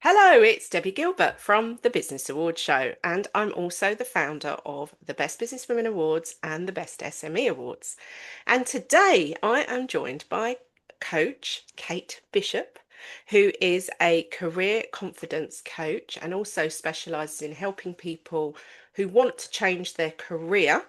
Hello, it's Debbie Gilbert from the Business Awards Show, and I'm also the founder of the Best Businesswomen Awards and the Best SME Awards. And today I am joined by coach Kate Bishop, who is a career confidence coach and also specialises in helping people who want to change their career.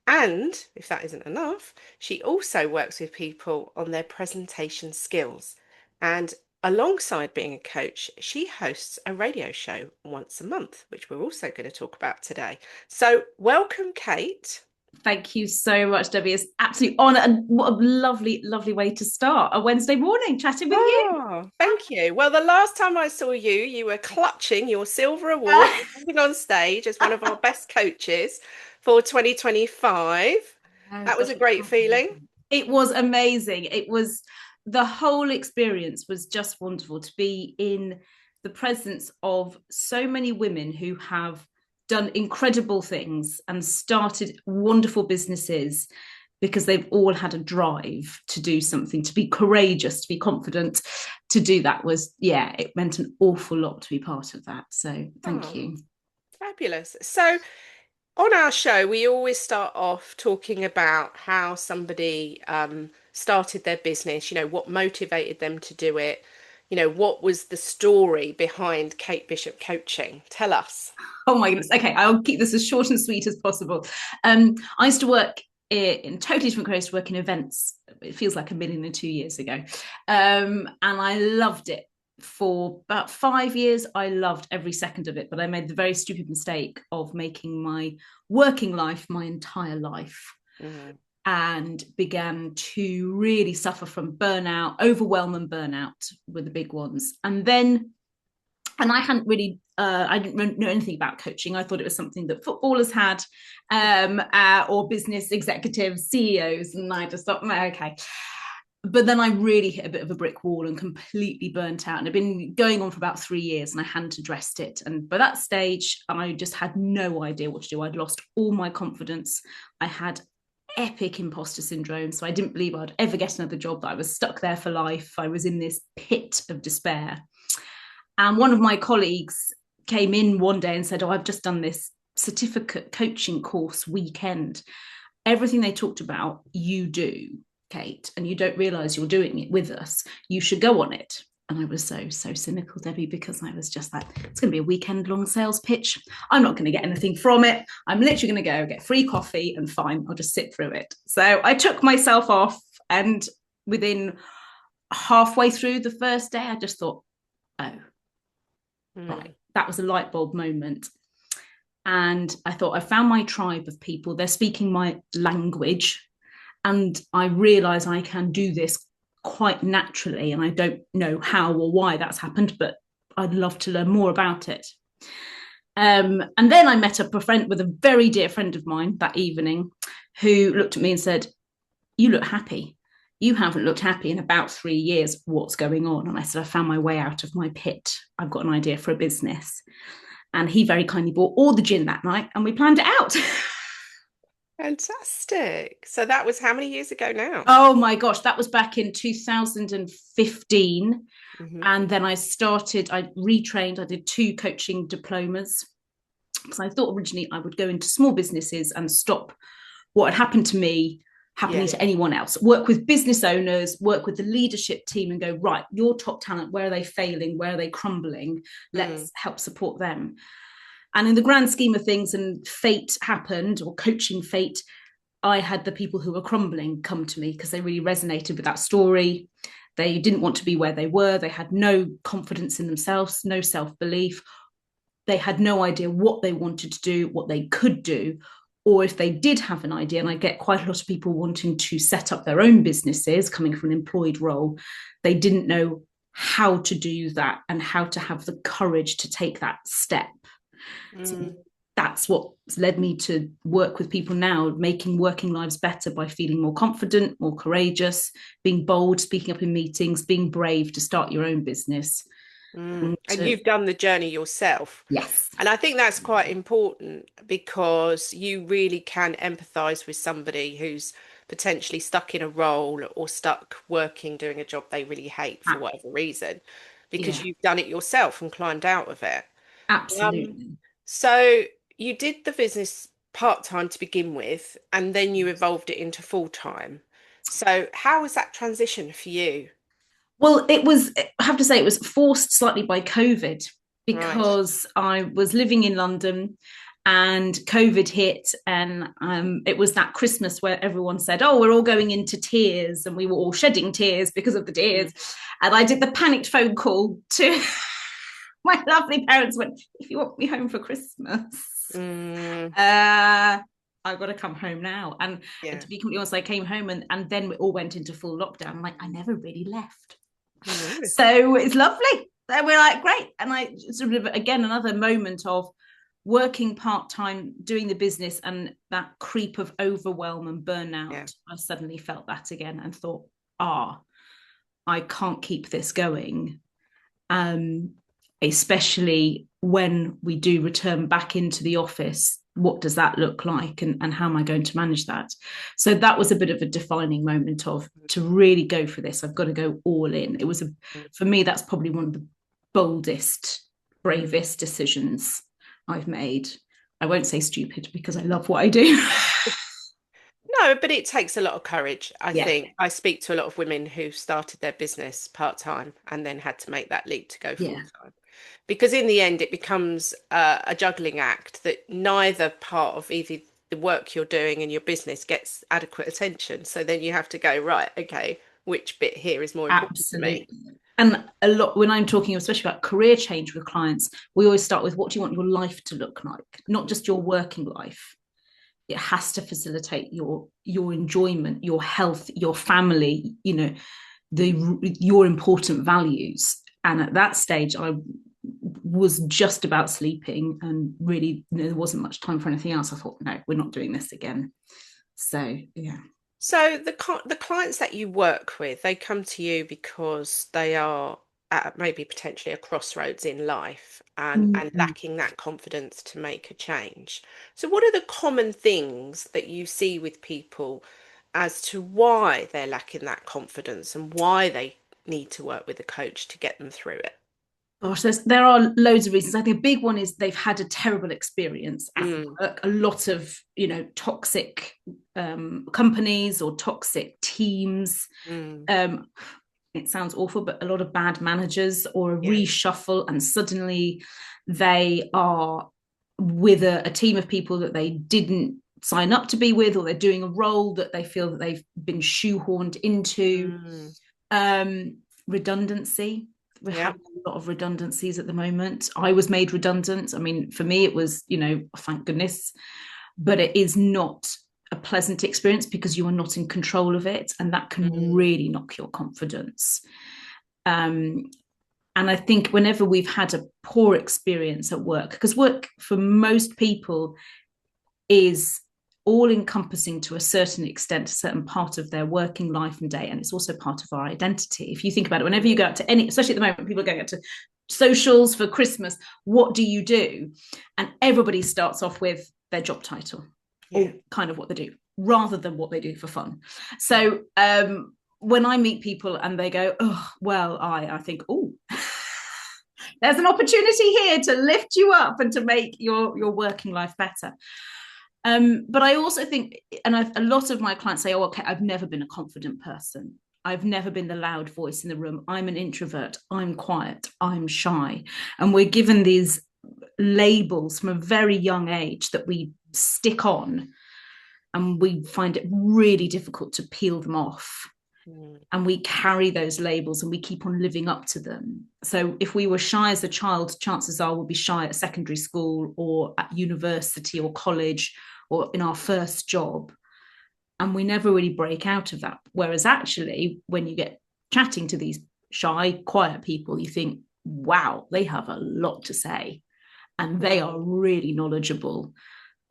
And if that isn't enough, she also works with people on their presentation skills. And alongside being a coach, she hosts a radio show once a month, which we're also going to talk about today. So, welcome, Kate. Thank you so much, Debbie. It's absolutely honour, and what a lovely, lovely way to start a Wednesday morning chatting with you. Oh, thank you. Well, the last time I saw you, you were clutching your silver award, standing on stage as one of our best coaches for 2025. Oh That was gosh, a I great can't believe feeling. it. It was amazing. It was the whole experience was just wonderful to be in the presence of so many women who have done incredible things and started wonderful businesses because they've all had a drive to do something, to be courageous, to be confident. To do that was, yeah, it meant an awful lot to be part of that. So thank Oh, you. fabulous. So, on our show, we always start off talking about how somebody started their business, what motivated them to do it, what was the story behind Kate Bishop Coaching? Tell us. Oh my goodness. Okay, I'll keep this as short and sweet as possible. I used to work in totally different careers, to work in events. It feels like a million and 2 years ago. And I loved it. For about 5 years, I loved every second of it, but I made the very stupid mistake of making my working life my entire life Mm. and began to really suffer from burnout, overwhelm and burnout were the big ones. And I hadn't really, I didn't know anything about coaching. I thought it was something that footballers had, or business executives, CEOs, and I just thought, okay. But then I really hit a bit of a brick wall and completely burnt out. And it'd been going on for about 3 years, and I hadn't addressed it. And by that stage, I just had no idea what to do. I'd lost all my confidence. I had epic imposter syndrome. So I didn't believe I'd ever get another job, that I was stuck there for life. I was in this pit of despair. And one of my colleagues came in one day and said, "Oh, I've just done this certificate coaching course weekend. Everything they talked about, you do, Kate, and you don't realize you're doing it with us. You should go on it." And I was so cynical, Debbie, because I was just like, it's going to be a weekend long sales pitch. I'm not going to get anything from it. I'm literally going to go get free coffee and fine, I'll just sit through it. So I took myself off, and within halfway through the first day, I just thought, oh, right, Mm. that was a light bulb moment. And I thought, I found my tribe of people. They're speaking my language. And I realize I can do this quite naturally. And I don't know how or why that's happened, but I'd love to learn more about it. And then I met up with a very dear friend of mine that evening, who looked at me and said, "You look happy. You haven't looked happy in about 3 years. What's going on?" And I said, "I found my way out of my pit. I've got an idea for a business." And he very kindly bought all the gin that night, and we planned it out. Fantastic. So that was how many years ago now? Oh my gosh, that was back in 2015. Hmm. And then I retrained, I did two coaching diplomas. Because I thought originally I would go into small businesses and stop what had happened to me happening Yeah. to anyone else. Work with business owners, work with the leadership team, and go, right, your top talent, where are they failing? Where are they crumbling? Mm. Let's help support them. And in the grand scheme of things, and fate happened, or coaching fate, I had the people who were crumbling come to me because they really resonated with that story. They didn't want to be where they were. They had no confidence in themselves, no self belief. They had no idea what they wanted to do, what they could do, or if they did have an idea. And I get quite a lot of people wanting to set up their own businesses coming from an employed role. They didn't know how to do that and how to have the courage to take that step. So Mm. that's what's led me to work with people now, making working lives better by feeling more confident, more courageous, being bold, speaking up in meetings, being brave to start your own business. Mm. And And you've done the journey yourself. yes, And I think that's quite important because you really can empathize with somebody who's potentially stuck in a role or stuck working, doing a job they really hate for whatever reason. because Yeah, you've done it yourself and climbed out of it. Um, absolutely. so you did the business part-time to begin with, and then you evolved it into full-time. So how was that transition for you? Well, it was, I have to say, it was forced slightly by COVID Right. because I was living in London and COVID hit. And it was that Christmas where everyone said, oh, we're all going into tears. And we were all shedding tears because of the tears. Mm. And I did the panicked phone call to my lovely parents, went, if you want me home for Christmas, Mm, uh, I've got to come home now. And yeah. to be completely honest, I came home and then we all went into full lockdown. Like, I never really left. No. So it's lovely. And we're like, great. And I sort of, again, another moment of working part time, doing the business, and that creep of overwhelm and Yeah. burnout. I suddenly felt that again and thought, ah, I can't keep this going. Um, Especially when we do return back into the office. What does that look like, and how am I going to manage that? So that was a bit of a defining moment of, to really go for this, I've got to go all in. It was for me, that's probably one of the boldest, Mm. bravest decisions I've made. I won't say stupid because I love what I do. No, but it takes a lot of courage, I Yeah, think. I speak to a lot of women who started their business part-time and then had to make that leap to go yeah, full-time. Because in the end, it becomes a juggling act that neither part of either the work you're doing and your business gets adequate attention. So then you have to go, right, okay, which bit here is more important to me? absolutely. And a lot, when I'm talking especially about career change with clients, we always start with, what do you want your life to look like, not just your working life. It has to facilitate your enjoyment, your health, your family, your important values. And at that stage, I was just about sleeping, and really, there wasn't much time for anything else. I thought, no, we're not doing this again. So yeah. So the clients that you work with, they come to you because they are at maybe potentially a crossroads in life and Mm-hmm. lacking that confidence to make a change. So what are the common things that you see with people as to why they're lacking that confidence and why they need to work with a coach to get them through it? Gosh, there are loads of reasons. I think a big one is they've had a terrible experience at Mm, work. A lot of, toxic companies or toxic teams. mm, Um, it sounds awful, but a lot of bad managers, or a yeah. reshuffle, and suddenly they are with a team of people that they didn't sign up to be with, or they're doing a role that they feel that they've been shoehorned into. Mm, Redundancy. We're yeah. having a lot of redundancies at the moment. I was made redundant. I mean, for me, it was, thank goodness, but it is not a pleasant experience because you are not in control of it. And that can Mm, really knock your confidence. Um, and I think whenever we've had a poor experience at work, because work for most people is all encompassing to a certain extent, a certain part of their working life and day. And it's also part of our identity. If you think about it, whenever you go out to any, especially at the moment, people are going out to socials for Christmas, what do you do? And everybody starts off with their job title, yeah. or kind of what they do, rather than what they do for fun. So when I meet people and they go, oh, well, I think, oh, there's an opportunity here to lift you up and to make your working life better. But I also think, and a lot of my clients say, oh, okay, I've never been a confident person. I've never been the loud voice in the room. I'm an introvert. I'm quiet. I'm shy. And we're given these labels from a very young age that we stick on, and we find it really difficult to peel them off. Mm, And we carry those labels and we keep on living up to them. So if we were shy as a child, chances are we'll be shy at secondary school or at university or college or in our first job. And we never really break out of that. Whereas actually, when you get chatting to these shy, quiet people, you think, wow, they have a lot to say and they are mm, really knowledgeable.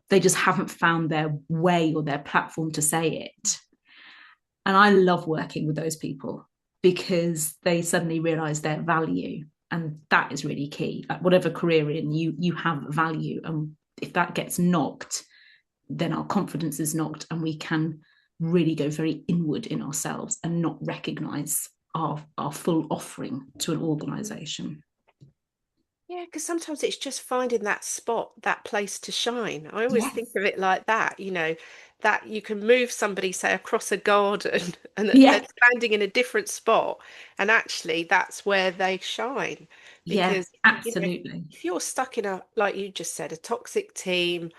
They just haven't found their way or their platform to say it. And I love working with those people because they suddenly realize their value. And that is really key. Like whatever career in, you have value. And if that gets knocked, then our confidence is knocked, and we can really go very inward in ourselves and not recognize our full offering to an organization. Yeah, because sometimes it's just finding that spot, that place to shine. I always think Yes. of it like that, that you can move somebody, say, across a garden and they're Yeah. standing in a different spot, and actually that's where they shine. Yeah, Because, absolutely. if you're stuck in like you just said, a toxic team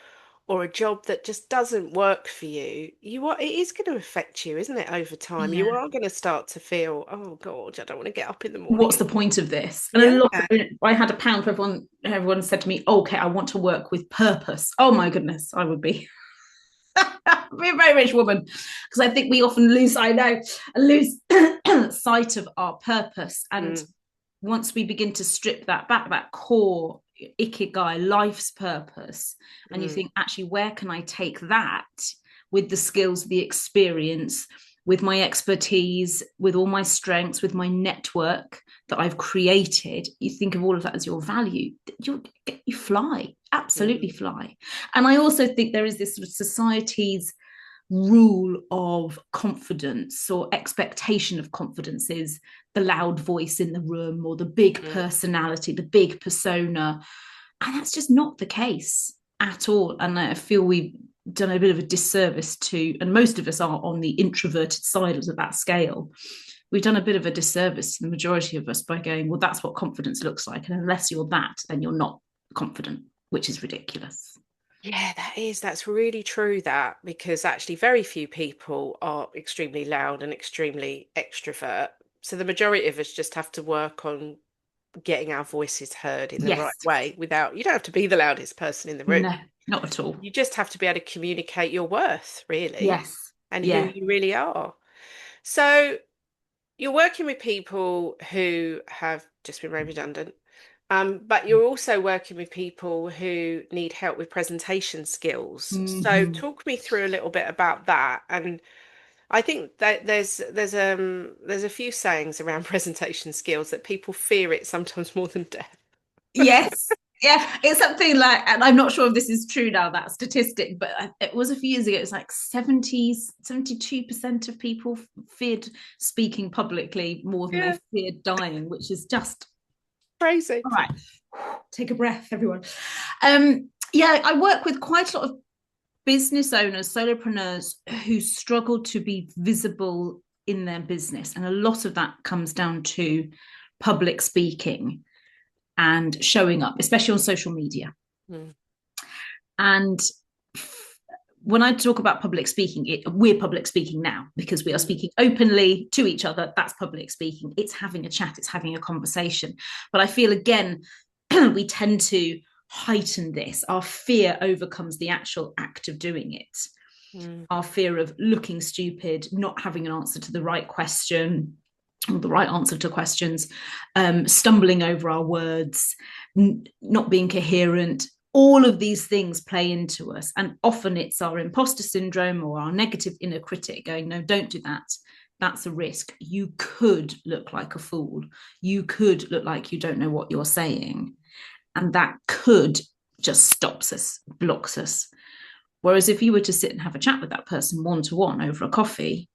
or a job that just doesn't work for you, it is going to affect you, isn't it, over time? You Yeah. are going to start to feel, oh God, I don't want to get up in the morning. What's the point of this? And a Yeah. lot of, I had a pound for everyone. Everyone said to me, okay, I want to work with purpose. Oh my goodness, I would be be a very rich woman, because I think we often lose sight of our purpose. And Mm, once we begin to strip that back, that core ikigai, life's purpose, and you mm, think, actually, where can I take that with the skills, the experience, with my expertise, with all my strengths, with my network that I've created? You think of all of that as your value, you fly, absolutely mm, fly. And I also think there is this sort of society's rule of confidence, or expectation of confidence, is the loud voice in the room, or the big mm. personality, the big persona. And that's just not the case at all. And I feel we've done a bit of a disservice to, and most of us are on the introverted side of that scale. We've done a bit of a disservice to the majority of us by going, well, that's what confidence looks like. And unless you're that, then you're not confident, which is ridiculous. Yeah, that's really true, that, because actually very few people are extremely loud and extremely extrovert. So the majority of us just have to work on getting our voices heard in the Yes. right way without, you don't have to be the loudest person in the room. No, not at all. You just have to be able to communicate your worth, really, Yes. and who Yeah. you really are. So you're working with people who have just been made redundant, but you're also working with people who need help with presentation skills. So Mm-hmm. talk me through a little bit about that. And I think that there's a few sayings around presentation skills that people fear it sometimes more than death. Yes. Yeah, it's something like, and I'm not sure if this is true now, that statistic, but it was a few years ago. It was like 72% of people feared speaking publicly more than they Yeah, feared dying, which is just, crazy. all right, take a breath, everyone. Yeah, I work with quite a lot of business owners, solopreneurs who struggle to be visible in their business. And a lot of that comes down to public speaking and showing up, especially on social media. Mm, And when I talk about public speaking, we're public speaking now because we are mm, speaking openly to each other. That's public speaking. It's having a chat, it's having a conversation. But I feel, again, we tend to heighten this. Our fear overcomes the actual act of doing it. mm. Our fear of looking stupid, not having an answer to the right question, the right answer to questions, stumbling over our words, not being coherent. All of these things play into us. And often it's our imposter syndrome or our negative inner critic going, no, don't do that. That's a risk. You could look like a fool. You could look like you don't know what you're saying. And that could just stops us, blocks us. Whereas if you were to sit and have a chat with that person one to one over a coffee,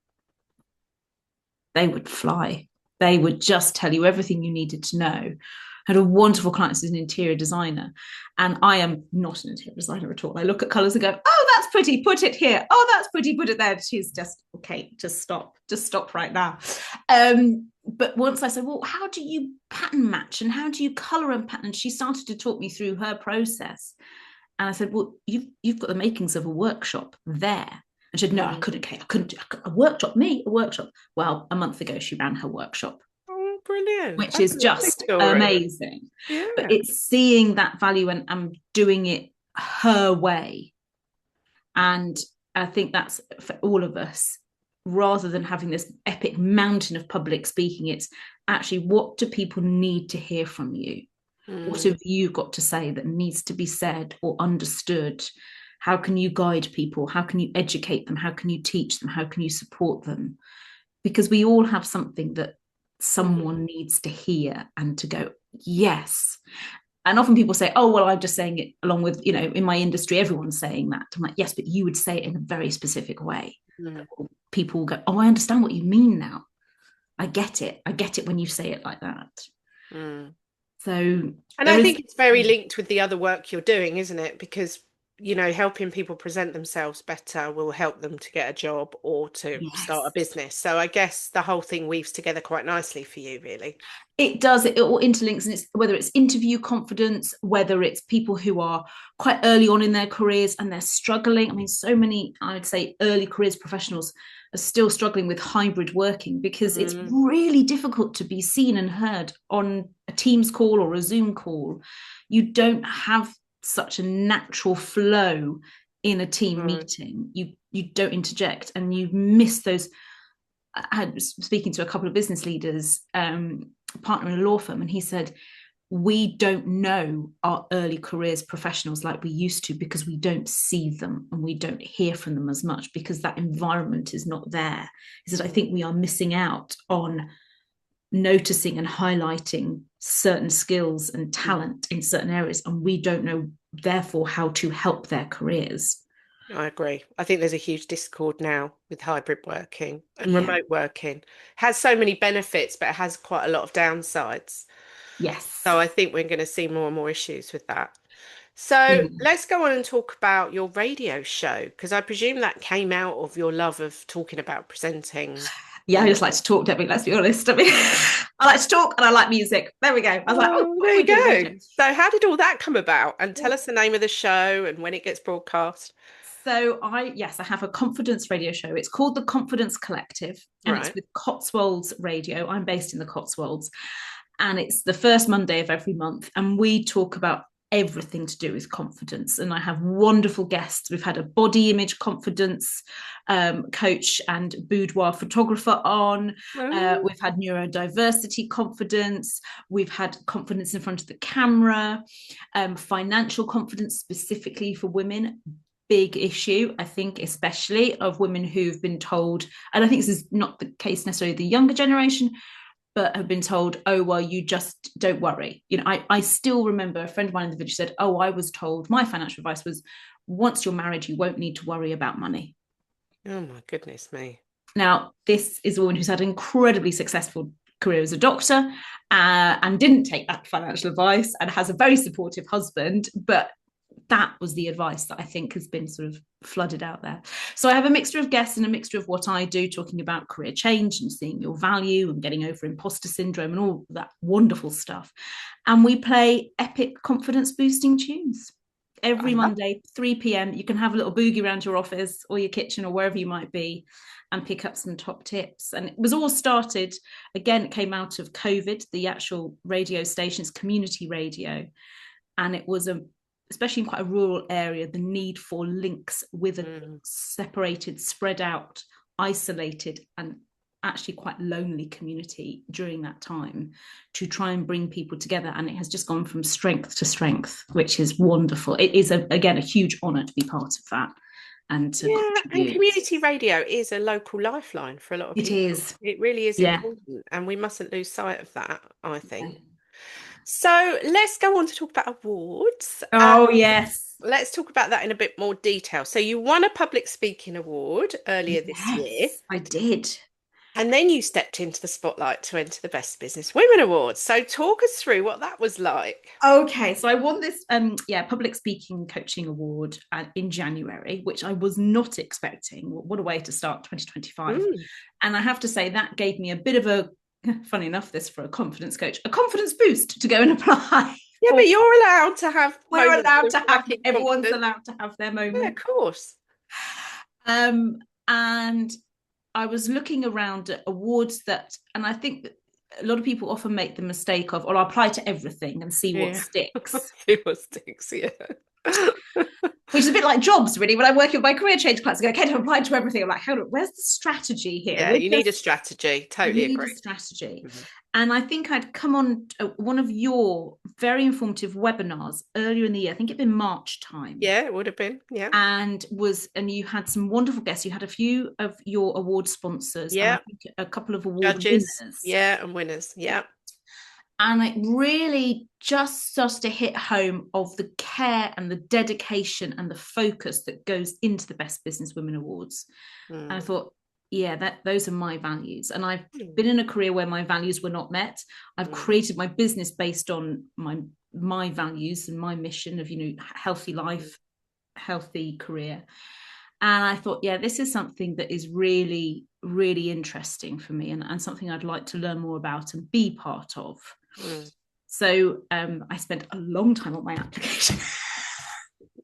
they would fly. They would just tell you everything you needed to know. I had a wonderful client who's an interior designer, and I am not an interior designer at all. I look at colours and go, oh, that's pretty, put it here. Oh, that's pretty, put it there. She's just, okay, just stop right now. But once I said, well, how do you pattern match and how do you colour and pattern? She started to talk me through her process. And I said, well, you've got the makings of a workshop there. And she said, no, I Mm. couldn't, Kate. I couldn't do a workshop. Me, a workshop. Well, a month ago, she ran her workshop, Oh, brilliant. which That's is a lovely just story. amazing. But Yeah. it's seeing that value and doing it her way. And I think that's for all of us, rather than having this epic mountain of public speaking, it's actually, what do people need to hear from you? What Mm. have you got to say that needs to be said or understood? How can you guide people? How can you educate them? How can you teach them? How can you support them? Because we all have something that Mm. someone needs to hear and to go, yes. And often people say, oh, well, I'm just saying it along with, in my industry, everyone's saying that. I'm like, yes, but you would say it in a very specific way. Mm. People will go, oh, I understand what you mean now. I get it. I get it when you say it like that. Mm. So And there I is, think it's very linked with the other work you're doing, isn't it? Because, helping people present themselves better will help them to get a job or to start a yes, business. So I guess the whole thing weaves together quite nicely for you, really. it does. It all interlinks, and it's whether it's interview confidence, whether it's people who are quite early on in their careers and they're struggling. I mean, so many, I would say, early careers professionals are still struggling with hybrid working because it's Mm, really difficult to be seen and heard on a Teams call or a Zoom call. You don't have such a natural flow in a team no. meeting. You don't interject, and you miss those. I was speaking to a couple of business leaders, a partner in a law firm, and he said, we don't know our early careers professionals like we used to because we don't see them and we don't hear from them as much because that environment is not there. He said, I Mm. think we are missing out on noticing and highlighting certain skills and talent in certain areas, and we don't know, therefore, how to help their careers. I agree. I think there's a huge discord now with hybrid working and Yeah. remote working. Has so many benefits, but it has quite a lot of downsides. Yes. So I think we're going to see more and more issues with that. So Yeah. let's go on and talk about your radio show, because I presume that came out of your love of talking about presenting. Yeah, I just like to talk, Debbie, let's be honest. I mean, I like to talk and I like music. There we go. I was like, oh, Oh, what there can we you do with radio? go. So how did all that come about? And tell Well, us the name of the show and when it gets broadcast. so yes, I have a confidence radio show. It's called the Confidence Collective, and it's Right. with Cotswolds Radio. I'm based in the Cotswolds, and it's the first Monday of every month, and we talk about everything to do with confidence. And I have wonderful guests. We've had a body image confidence coach and boudoir photographer on. Oh, We've had neurodiversity confidence. We've had confidence in front of the camera, financial confidence specifically for women. Big issue, I think, especially of women who've been told, and I think this is not the case necessarily the younger generation, but have been told, oh, well, you just don't worry. I still remember a friend of mine in the village said, oh, I was told, my financial advice was, once you're married, you won't need to worry about money. oh my goodness me. Now, this is a woman who's had an incredibly successful career as a doctor and didn't take that financial advice and has a very supportive husband, but that was the advice that I think has been sort of flooded out there. So I have a mixture of guests and a mixture of what I do, talking about career change and seeing your value and getting over imposter syndrome and all that wonderful stuff. And we play epic confidence boosting tunes I every love. Monday, 3 p.m. You can have a little boogie around your office or your kitchen or wherever you might be and pick up some top tips. And it was all started, again, it came out of COVID, the actual radio station's community radio. And it was especially in quite a rural area, the need for links with a Mm. separated, spread out, isolated, and actually quite lonely community during that time to try and bring people together. And it has just gone from strength to strength, which is wonderful. It is, again, a huge honour to be part of that and to Yeah, and contribute. community radio is a local lifeline for a lot of It people. is. It really is Yeah. important, and we mustn't lose sight of that, I Yeah. think. So let's go on to talk about awards. Oh, yes. Let's talk about that in a bit more detail. So you won a public speaking award earlier this year, Yes, I did. and then you stepped into the spotlight to enter the Best Business Women Awards. So talk us through what that was like. Okay, so I won this public speaking coaching award in January, which I was not expecting. What a way to start 2025. Mm. And I have to say that gave me a bit of a funny enough this for a confidence coach, a confidence boost to go and apply Yeah, for. but you're allowed to have We're moments allowed of to have, lacking everyone's confidence. allowed to have their Yeah, of moment. course. And I was looking around at awards and I think that a lot of people often make the mistake of, or I'll apply to everything and see what Yeah. sticks. See what sticks, yeah. Which is a bit like jobs, really. When I'm working with my career change class, I go, okay, I've applied to everything. I'm like, hold on, where's the strategy here? Yeah, We're you need a just strategy. Totally need a agree. strategy. Mhm. And I think I'd come on one of your very informative webinars earlier in the year. I think it'd been March time. Yeah, it would have been. Yeah. And you had some wonderful guests. You had a few of your award sponsors and I Yeah. think a couple of award Judges. winners. Yeah, and winners. Yeah. And it really just started to hit home of the care and the dedication and the focus that goes into the Best Business Women Awards. And I Mm. thought, yeah, that those are my values. And I've Mm, been in a career where my values were not met. I've mm, created my business based on my values and my mission of, healthy mm, life, healthy career. And I thought, yeah, this is something that is really, really interesting for me, and something I'd like to learn more about and be part of. mm. So I spent a long time on my application.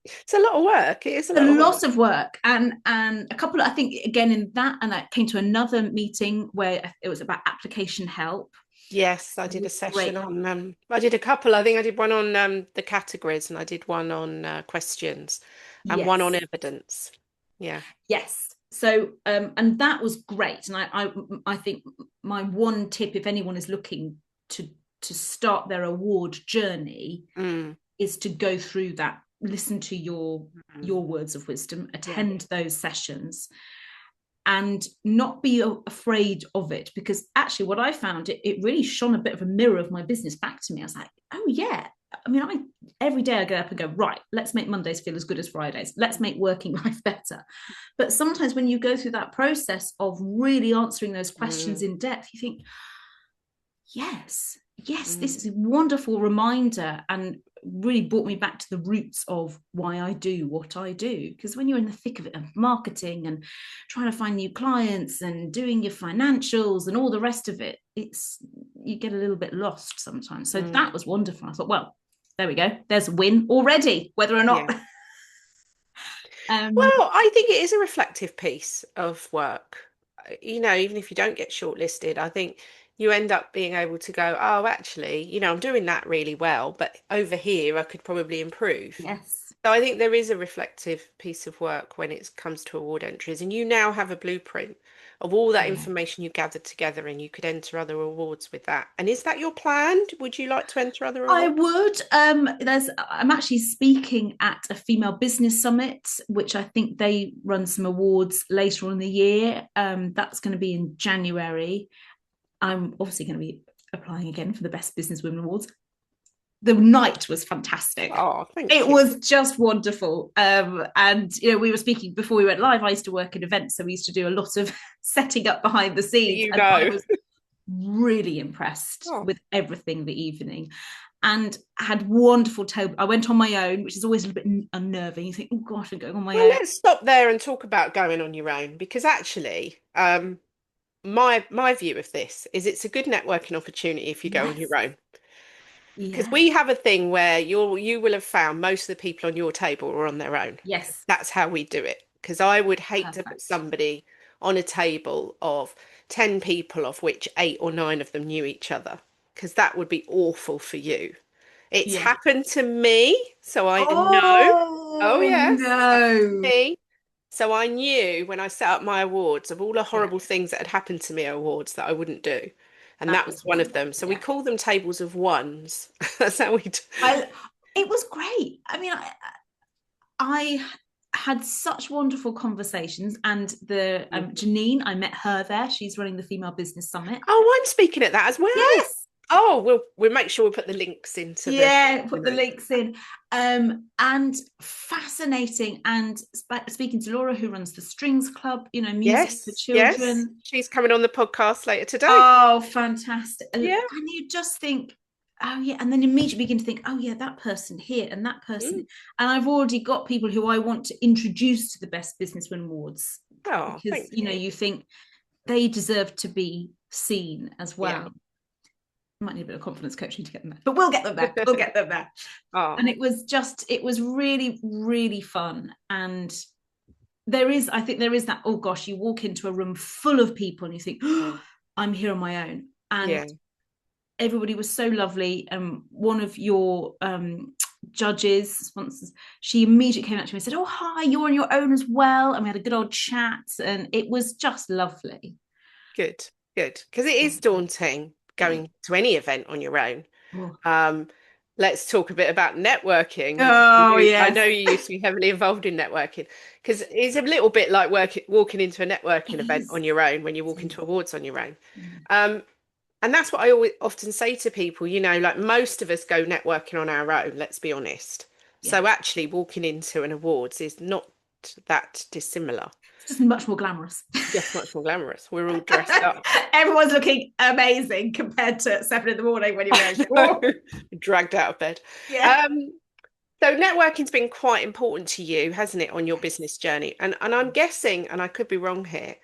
It's a lot of work. It is a A lot of lot work. of work, and a couple of, I think, again in that, and I came to another meeting where it was about application help. Yes, I did a session Great. on, I did a couple. I think I did one on the categories and I did one on questions and one on Yes. evidence. Yeah. Yes. So and that was great, and I think my one tip, if anyone is looking to start their award journey, Mm, is to go through that, listen to mm, your words of wisdom, yeah. attend those sessions, and not be afraid of it, because actually what I found, it really shone a bit of a mirror of my business back to me. I was like, oh yeah, I mean, I every day I get up and go, right, let's make Mondays feel as good as Fridays, let's make working life better. But sometimes when you go through that process of really answering those questions Mm, in depth, you think, yes, this mm, is a wonderful reminder, and really brought me back to the roots of why I do what I do. Because when you're in the thick of it, of marketing and trying to find new clients and doing your financials and all the rest of it, it's you get a little bit lost sometimes. So that mm. was wonderful. I thought, well, there we go. There's a win already, whether or Yeah. not. um, Well, I think it is a reflective piece of work. Even if you don't get shortlisted, I think you end up being able to go, oh, actually, I'm doing that really well, but over here I could probably improve. yes, So I think there is a reflective piece of work when it comes to award entries, and you now have a blueprint of all that yeah. information you gathered together, and you could enter other awards with that. And is that your plan? Would you like to enter other I awards? would. I'm actually speaking at a female business summit, which I think they run some awards later on in the year. That's going to be in January. I'm obviously going to be applying again for the Best Business Women Awards. The night was fantastic. Oh, thank It you. was just wonderful. And we were speaking before we went live. I used to work in events, so we used to do a lot of setting up behind the scenes, You and I know. was really impressed Oh. with everything the evening, and had wonderful table. I went on my own, which is always a little bit unnerving. You think, oh gosh, I'm going on my Well, own. let's stop there and talk about going on your own because actually, my view of this is it's a good networking opportunity if you go on your Yes. own. Because Yeah. we have a thing where you will have found most of the people on your table are on their own. Yes. That's how we do it. Because I would hate to put Perfect. somebody on a table of 10 people, of which 8 or 9 of them knew each other, because that would be awful for you. It's Yeah. happened to me, so I know. Oh, Oh yes, it's happened to no. me. So I knew when I set up my awards of all the Yeah. horrible things that had happened to me at awards that I wouldn't do. And That that is was one of one. them. So we Yeah. call them tables of ones. That's how we do. I It was great. I mean, I had such wonderful conversations, and the Janine, I met her there. She's running the Female Business Summit. Oh, I'm speaking at that as well. Yes. Oh, we'll make sure we put the links into the Yeah, put the notes. links in. And fascinating. And speaking to Laura, who runs the Strings Club, music for Yes, yes. children. She's coming on the podcast later today. Oh, fantastic. And Yeah. you just think, oh, yeah. And then immediately begin to think, oh, yeah, that person here and that person. Mm. And I've already got people who I want to introduce to the Best Businesswomen Awards, Oh, because, thank you. you think they deserve to be seen as Yeah. well. Might need a bit of confidence coaching to get them there, but we'll get them there. We'll get them there. Oh, And it was really, really fun. And I think there is that, oh gosh, you walk into a room full of people and you think, oh, I'm here on my own. yeah. And everybody was so lovely. One of your judges, sponsors, she immediately came up to me and said, oh, hi, you're on your own as well. And we had a good old chat, and it was just lovely. Good, good. Because it is daunting Yeah. going to any event on your own. Oh, Um, let's talk a bit about networking because oh I yes. know you used to be heavily involved in networking because it's a little bit like walking into a It networking event is. on your own when you It walk is. into awards on your own. Yeah. Um, and that's what I always often say to people, like most of us go networking on our own, let's be honest. Yeah. So actually walking into an awards is not that dissimilar. It's just much more glamorous. Just much more glamorous. We're all dressed up. Everyone's looking amazing compared to 7 in the morning when you're going, I know. Dragged out of bed. yeah. Um, so networking's been quite important to you, hasn't it, on your Yes. business journey? And I'm guessing, and I could be wrong here,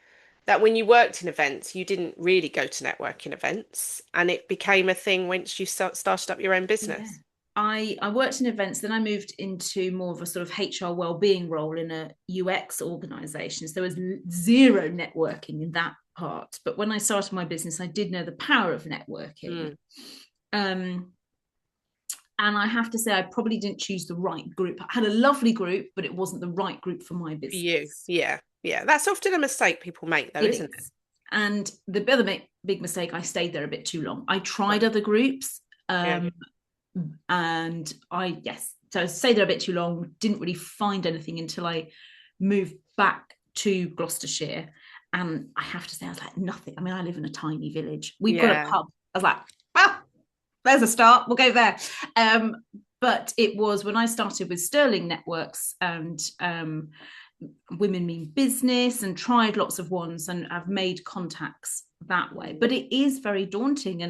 that when you worked in events, you didn't really go to networking events, and it became a thing once you started up your own Yeah. business. I worked in events, then I moved into more of a sort of HR well-being role in a UX organization. So there was zero networking in that part. But when I started my business, I did know the power of networking. Mm. Um, and I have to say, I probably didn't choose the right group. I had a lovely group, but it wasn't the right group for my For you, business. yeah, yeah. That's often a mistake people make, though, It isn't it? is. And the other big mistake, I stayed there a bit too long. I tried Right. other groups. Yeah. And yes, so I stayed there a bit too long, didn't really find anything until I moved back to Gloucestershire. And I have to say, I was like, nothing. I mean, I live in a tiny village. We've got a Yeah. pub. I was like, well, there's a start. We'll go there. Um, but it was when I started with Sterling Networks and Women Mean Business and tried lots of ones, and I've made contacts that way. But it is very daunting.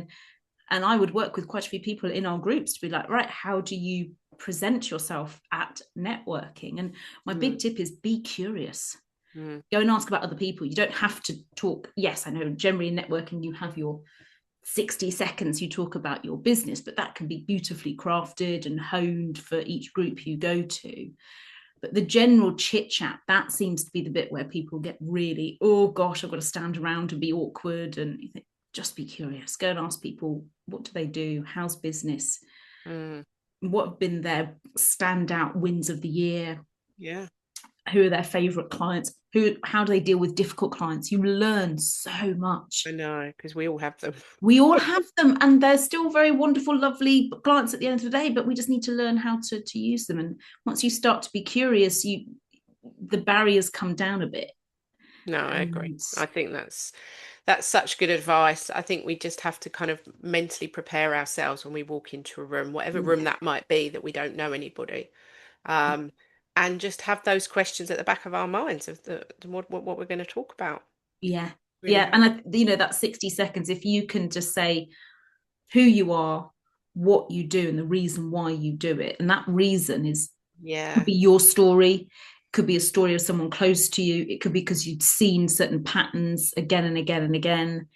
And I would work with quite a few people in our groups to be like, right, how do you present yourself at networking? And my big Mm. tip is be curious. Mm. Go and ask about other people. You don't have to talk. Yes, I know generally in networking, you have your 60 seconds you talk about your business, but that can be beautifully crafted and honed for each group you go to. But the general chit chat, that seems to be the bit where people get really, oh gosh, I've got to stand around and be awkward. And you think, just be curious. Go and ask people, what do they do? How's business? Mm. What have been their standout wins of the year? Yeah. Who are their favorite clients? How do they deal with difficult clients? You learn so I much. know, because we all have them. We all have them, and they're still very wonderful, lovely clients at the end of the day, but we just need to learn how to use them. And once you start to be curious, the barriers come down a bit. No, I agree. And I think that's such good advice. I think we just have to kind of mentally prepare ourselves when we walk into a room, whatever room yeah, that might be, that we don't know anybody, um, and just have those questions at the back of our minds of what we're going to talk about. yeah, Really yeah. help. And that 60 seconds, if you can just say who you are, what you do, and the reason why you do it, and that reason is could Yeah, be your story, could be a story of someone close to you, it could be because you've seen certain patterns again and again and again.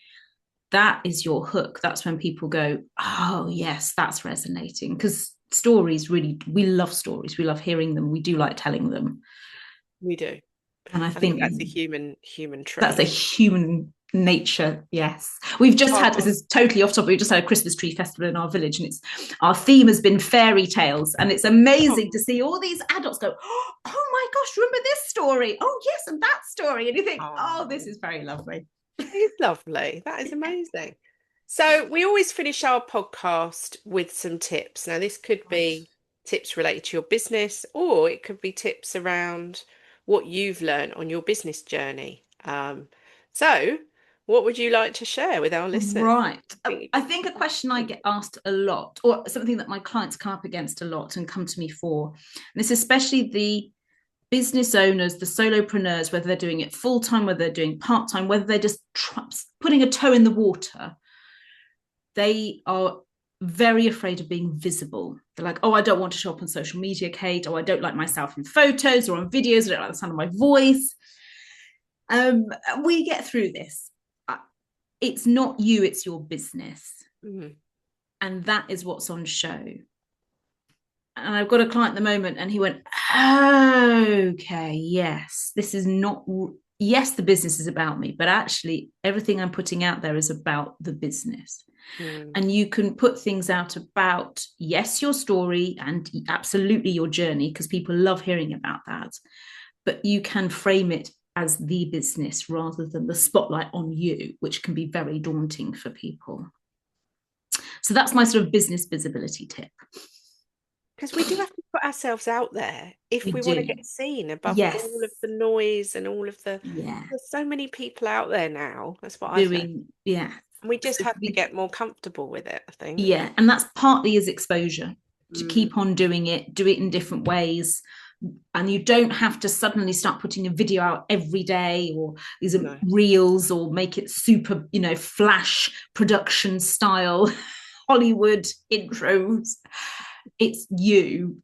That is your hook. That's when people go, oh yes, that's resonating. Because stories, really, we love stories, we love hearing them, we do like telling them. we do. And I I think think that's a human that's a trait. human nature. Yes, we've just had, this Oh, is totally off topic, we've just had a Christmas tree festival in our village, and it's our theme has been fairy tales, and it's amazing oh, to see all these adults go, oh my gosh, remember this story, oh yes, and that story, and you think, oh, this oh. is very lovely. That is lovely. That is amazing. So we always finish our podcast with some tips. Now, this could Right. be tips related to your business, or it could be tips around what you've learned on your business journey. So what would you like to share with our listeners? Right. Think I think a question I get asked a lot, or something that my clients come up against a lot and come to me for, and it's especially the business owners, the solopreneurs, whether they're doing it full time, whether they're doing part time, whether they're just putting a toe in the water, they are very afraid of being visible. They're like, oh, I don't want to show up on social media, Kate. Oh, I don't like myself in photos or on videos. I don't like the sound of my voice. Um, we get through this. It's not you, it's your business. mm, And that is what's on show. And I've got a client at the moment, and he went, okay, yes, this is not, yes, the business is about me, but actually, everything I'm putting out there is about the business. mm. And you can put things out about, yes, your story and absolutely your journey, because people love hearing about that. But you can frame it as the business rather than the spotlight on you, which can be very daunting for people. So that's my sort of business visibility tip. Because we do have to put ourselves out there if We we want to do. get seen above Yes. all of the noise and all of Yeah. there's so many people out there now. That's what I've found. Doing, yeah. And we just So have to get more comfortable with it, I think. yeah. And that's partly is exposure to Mm, keep on doing it, do it in different ways, And you don't have to suddenly start putting a video out every day, or these No. reels, or make it super, flash production style Hollywood intros. It's you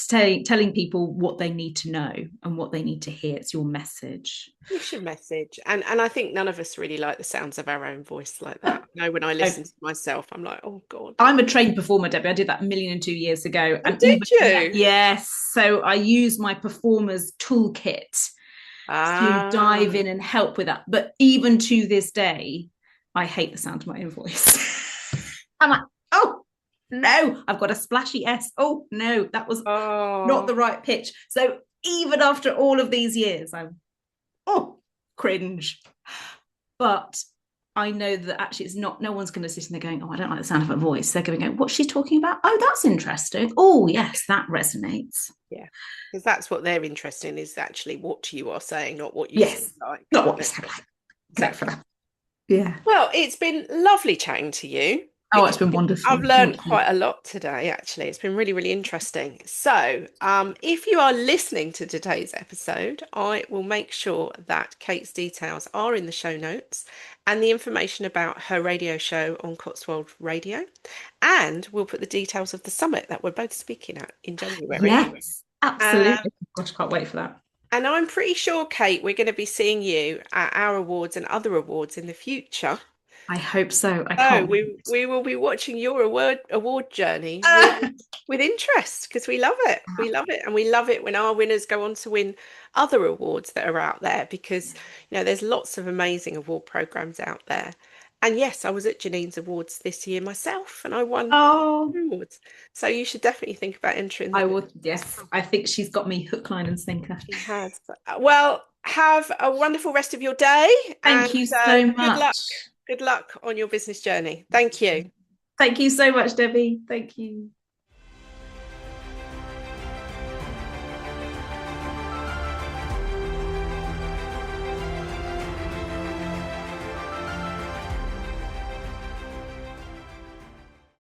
telling people what they need to know and what they need to hear. It's your message. It's your message. And I think none of us really like the sounds of our own voice like that. No, when I listen to myself, I'm like, oh God. I'm a trained performer, Debbie. I did that 1,002 years ago. Oh, And even did you? yes, so I use my performer's toolkit to Ah, dive in and help with that. But even to this day, I hate the sound of my own voice. I'm like, oh no, I've got a splashy S. Oh no, that was not oh, the right pitch. So even after all of these years, I'm cringe. But I know that actually it's not, no one's going to sit in there going, oh, I don't like the sound of her voice. They're going to go, what's she talking about? Oh, that's interesting. Oh, yes, that resonates. yeah. Because that's what they're interested in is actually what you are saying, not what you sound Yes, like, not isn't what you it? sound like. Go for Exactly. that. Yeah. Well, it's been lovely chatting to you. Oh, it's been I've wonderful. learned Thank you. quite a lot today, actually. It's been really, really interesting. So, if you are listening to today's episode, I will make sure that Kate's details are in the show notes and the information about her radio show on Cotswold Radio. And we'll put the details of the summit that we're both speaking at in January. Yes, Um, absolutely. Gosh, I can't wait for that. and I'm pretty sure, Kate, we're going to be seeing you at our awards and other awards in the future. I hope so. I So can't we will be watching your award journey wait. with interest because we love it. We love it, and we love it when our winners go on to win other awards that are out there because there's lots of amazing award programs out there. And yes, I was at Janine's awards this year myself, and I won Oh, awards. So you should definitely think about entering I them would. as Yes, well. I think she's got me hook, line, and sinker. She has. Well, have a wonderful rest of your day, and Thank you so good luck. much. Good luck on your business journey. Thank you. Thank you so much, Debbie. Thank you.